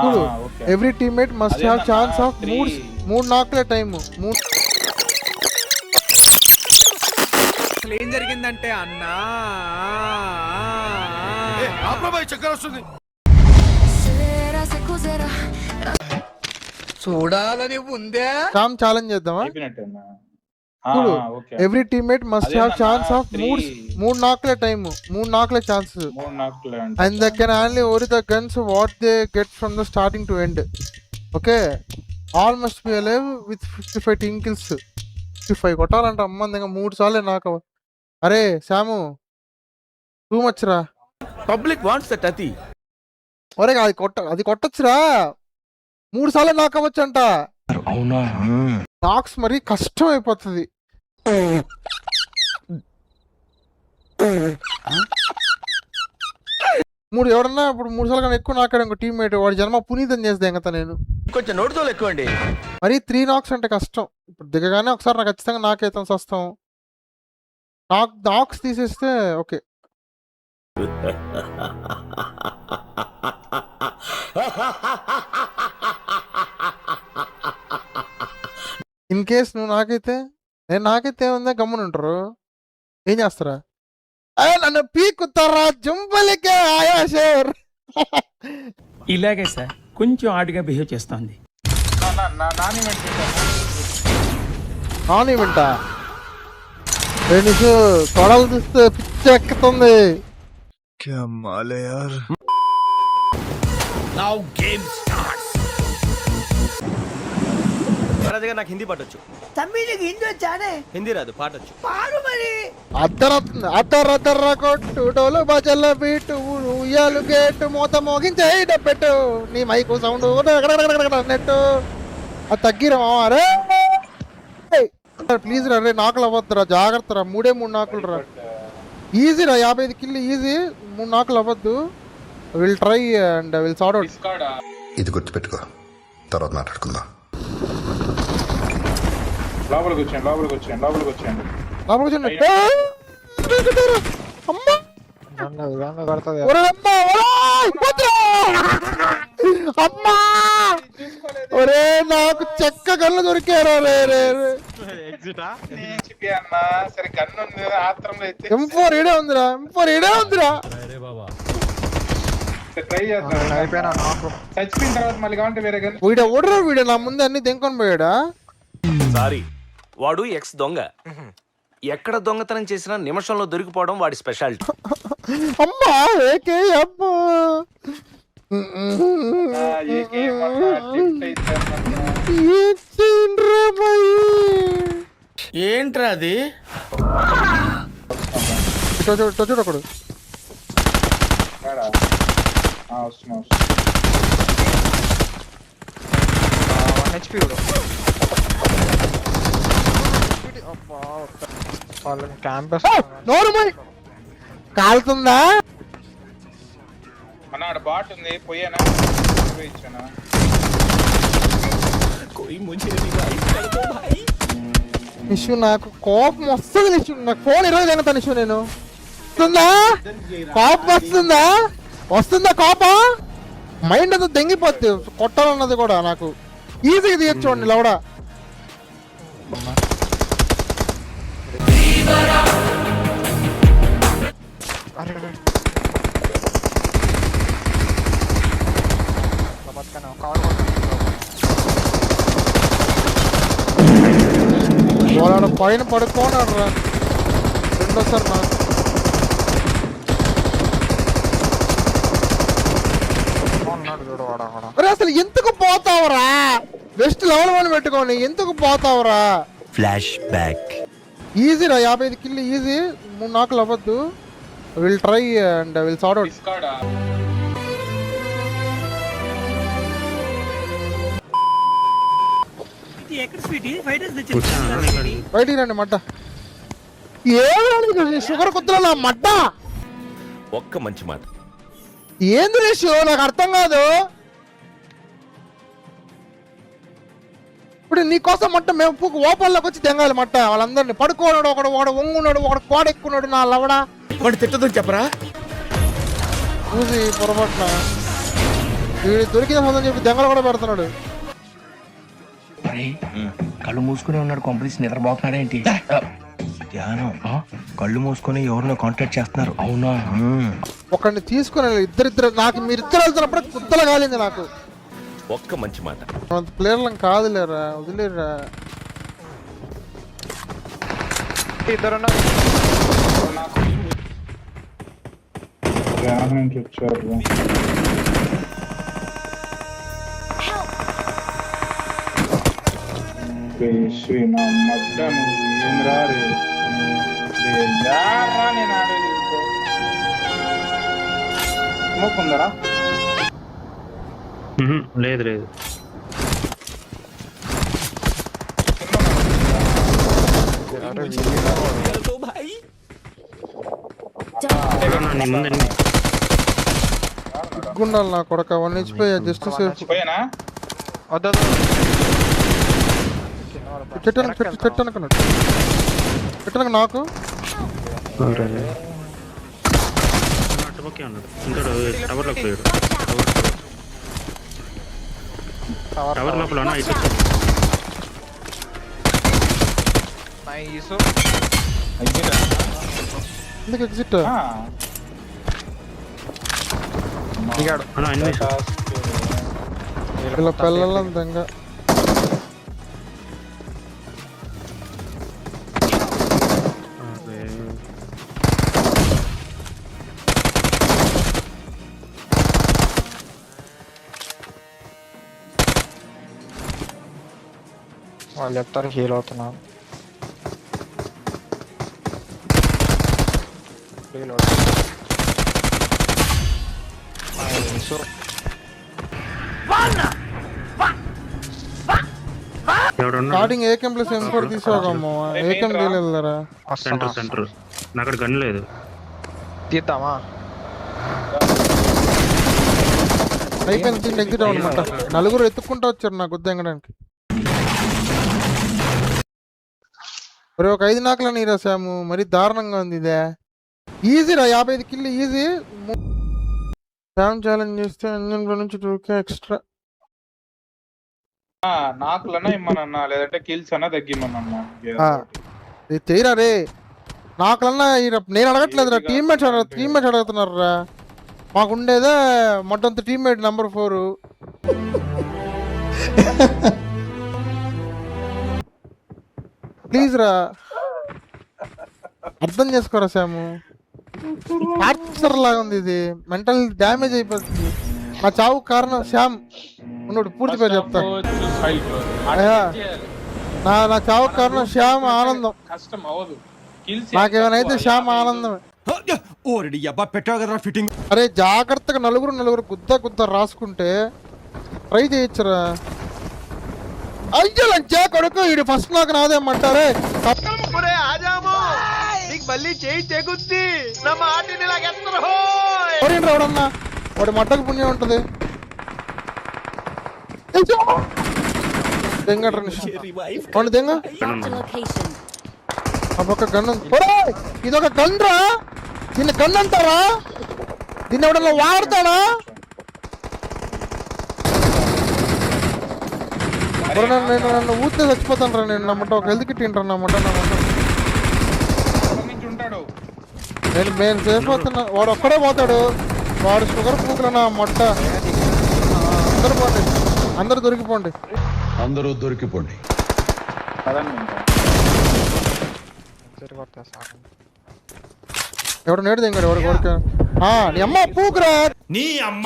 చూడు every teammate must have chance of మూడు నాకుల టైం. అసలు ఏం జరిగిందంటే అన్నా చక్కర వస్తుంది చూడాలని ఉందే. కామ్ ఛాలెంజ్ చేద్దామా? చూడు every teammate must have chance of మూడు నాకుల టైం, మూడు నాకుల chance. And they can only ఓరి the guns what they get from the starting to end. Okay, all must be alive with 55 team kills. 55 కొట్టాలంట అమ్మందిగా 3 సార్లే నాకు. అరే శాము టూ మచ్ రా. పబ్లిక్ వాంట్స్ దట్ అతి. ఒరే అది కొట్టొచ్చురా, 3 సార్లు నాకు అవ్వచ్చంట. అవునా? నాక్స్ మరి కష్టం అయిపోతుంది. ఎవడన్నా ఇప్పుడు 3 సార్లు కన్నా ఎక్కువ నాకాడు ఇంకో టీమ్మేట్ వాడి జన్మ పునీతం చేస్తే ఇంకా నేను కొంచెం నోటితో ఎక్కువ అండి. మరి 3 నాక్స్ అంటే కష్టం. ఇప్పుడు దిగగానే ఒకసారి నాకు ఖచ్చితంగా నాకైతే వస్తాం. నాక్స్ తీసేస్తే ఓకే. ఇన్ కేస్ నువ్వు నాకైతే ఏముందా గమ్మున ఉంటారు, ఏం చేస్తారా? నన్ను పీకుతారా జంపలికే ఆయాషేర్. ఇలాగే సార్ కొంచెం ఆడుగా బిహేవ్ చేస్తోంది. నాన్ ఈవెంటా తొడలు చూస్తే పిచ్చి ఎక్కుతుంది. నాకు హిందీ పాటొచ్చు. హిందీ రాదు, పాటొచ్చు. అద్దరద్దర్ర కొట్టు డోలు బజల్ల బీటు ఉయ్యాలు గేటు మూత మోగించే పెట్టు నీ మైకు సౌండ్ నెట్టు. అది తగ్గిరా అరే ప్లీజ్ రా. రే నాకులు అవ్వద్దురా, జాగ్రత్త రా. 3 నాకులు రా. ఈజీ రా, 55 కిల్లు ఈజీ. 3 నాకులు అవ్వద్దు. Will try and will sort out. ఇది గుర్తుపెట్టుకో, తర్వాత మాట్లాడుకుందాం. లోపలికి వచ్చాను. ఒరే నాకు చెక్క కళ్ళు దొరికారా. M4 ఈడే ఉందిరా. వీడు నా ముందు అన్ని దెంకొని పోయాడా? సారీ, వాడు ఎక్స్ దొంగ. ఎక్కడ దొంగతనం చేసినా నిమిషంలో దొరికిపోవడం వాడి స్పెషాలిటీ. అమ్మా ఏకే అమ్మా ఏంట్రా అది? చూడకూడదు. కాలుతుందా? అన్నాడు బాట్ ఉంది పోయానా నిషు నాకు కోపం వస్తుంది. నిషు నాకు ఫోన్ 20 తింగతా నిషు. నేను కోపం వస్తుందా కోపం? మైండ్ అంతా దెంగిపోద్ది. కొట్టాలన్నది కూడా నాకు ఈజీగా తీయచ్చండి లవడా. వాళ్ళ పైన పడుకోనాడు రా. రెండోసారి నా అసలు ఎందుకు పోతావురా? బెస్ట్ లెవెల్ 1 పెట్టుకోని ఎందుకు పోతావురా? Flash back. ఈజీ రా, 55 కిల్లు ఈజీ. 3 నాకులు అవ్వద్దు. Will try and will sort out. బయటికి రండి మడ్డ. ఏమి షుగర్ కొద్దులో నా మడ్డ. ఒక్క మంచి మాట. ఏంది రేషు నాకు అర్థం కాదు. ఇప్పుడు నీకోసం మట్ట మేము ఓపల్లోకి వచ్చి తెంగాలి మట్ట వాళ్ళందరినీ. పడుకోన్నాడు ఒకడు ఒంగున్నాడు, ఒకడు కోడ ఎక్కున్నాడు. నా లవడా వాడు తిట్టదని చెప్పరా? చూసి పొరపాటున వీడు దొరికిన సందని చెప్పి దెంగలు కూడా పెడుతున్నాడు. కళ్ళు మూసుకుని ఉన్నాడు, కొంపదీసి నిద్రపోతున్నాడేంటి? ధ్యానం. కళ్ళు మూసుకొని ఎవరినో కాంటాక్ట్ చేస్తున్నారు. అవునా? ఒకడిని తీసుకుని ఇద్దరిద్దరు నాకు మీరిద్దరు వెళ్తున్నప్పుడు కుత్తలు కాలింది నాకు. ఒక్క మంచి మాట, ప్లేయర్లం కాదులేరా, వదిలేరా. నుంచి వచ్చారు. శ్రీ నా మడ్డ నువ్వు ఏం రారే నేను ఆడేది మోకుందరా? లేదు లేదు. గుండాలి నా కొడక 1 HP జస్ట్ సేఫ్. పోయానా? పెట్టనకు నాకు అటుపక్కే ఉన్నాడు. ఇంకోడు టవర్లోకి పోయాడు. టవర్ లోపల ఉన్నా ఇటు వచ్చాడు. ఎందుకు ఎగ్జిట్ అన్నా అన్ని ఇలా పిల్లల దెంగ. వాళ్ళు చెప్తారు హీల్ అవుతున్నాను. స్టార్టింగ్ ఏకం ప్లస్ M4 తీసుకోకమ్మో, ఏకం తీయలేదురా. సెంటర్ నా అక్కడ గన్ లేదు. తీద్దామా? అయిపోయింది, తిండి ఎగ్జిట్ అవ్వనమాట. నలుగురు ఎత్తుక్కుంటా వచ్చారు నాకు గుద్దెంగడానికి. మరి ఒక 5 నాకుల నీ రాసాము, మరి దారుణంగా ఉంది ఇదే. ఈజీరా 55 కిల్లు ఈజీ. ఛాలెంజ్ చేస్తే ఇంజన్ నుంచి 2K ఎక్స్ట్రా. నాకులన్నా ఇమ్మనన్నా, లేదంటే కిల్స్ అన్నా తగ్గిమ్మనన్నా. చేయరా రే నాకులన్నా. నేను అడగట్లేదురా, టీమ్మేట్స్ అడుగుతున్నారు రా. మాకుండేదే మొట్టంత టీమ్మేట్ నెంబర్ 4. ప్లీజ్ రా, అర్థం చేసుకోరా శాము. టార్చర్ లాగా ఉంది ఇది, మెంటల్ డ్యామేజ్ అయిపోతుంది. నా చావు కారణం శ్యామ్ ఉన్నాడు. పూర్తి పేరు చెప్తా. నా చావు కారణం శ్యామ్ ఆనందం. కష్టం అవ్వదు. నాకేమైనా శ్యామ్ ఆనందమే. అరే జాగ్రత్తగా నలుగురు గుద్ద రాసుకుంటే ట్రై చేయొచ్చురా. అయ్యో లంచా కొడుకు, వీడు ఫస్ట్ నాకు నాదేమంటారే. ఎవడన్నా వాడి మట్టకు పుణ్యం ఉంటది. దెంగ ఒక గన్ను. ఇదొక గన్ రా, దీన్ని గన్ అంటారా? దీన్ని ఎవడన్నా వాడతాడా? నన్ను ఊతే చచ్చిపోతాను రా నేను. నమ్మట ఒక హెల్త్ కిట్ తింటాను నమ్మట. నేను సేఫ్ అవుతున్నా. వాడు ఒక్కడే పోతాడు. వాడు షుగర్ పూకులు నా మొట్ట. అందరూ పోండి, అందరూ దొరికిపోండి. ఎవడు నేడు దింగాడు ఎవడు కొడుకు. నీ అమ్మ పూకురా. నీ అమ్మ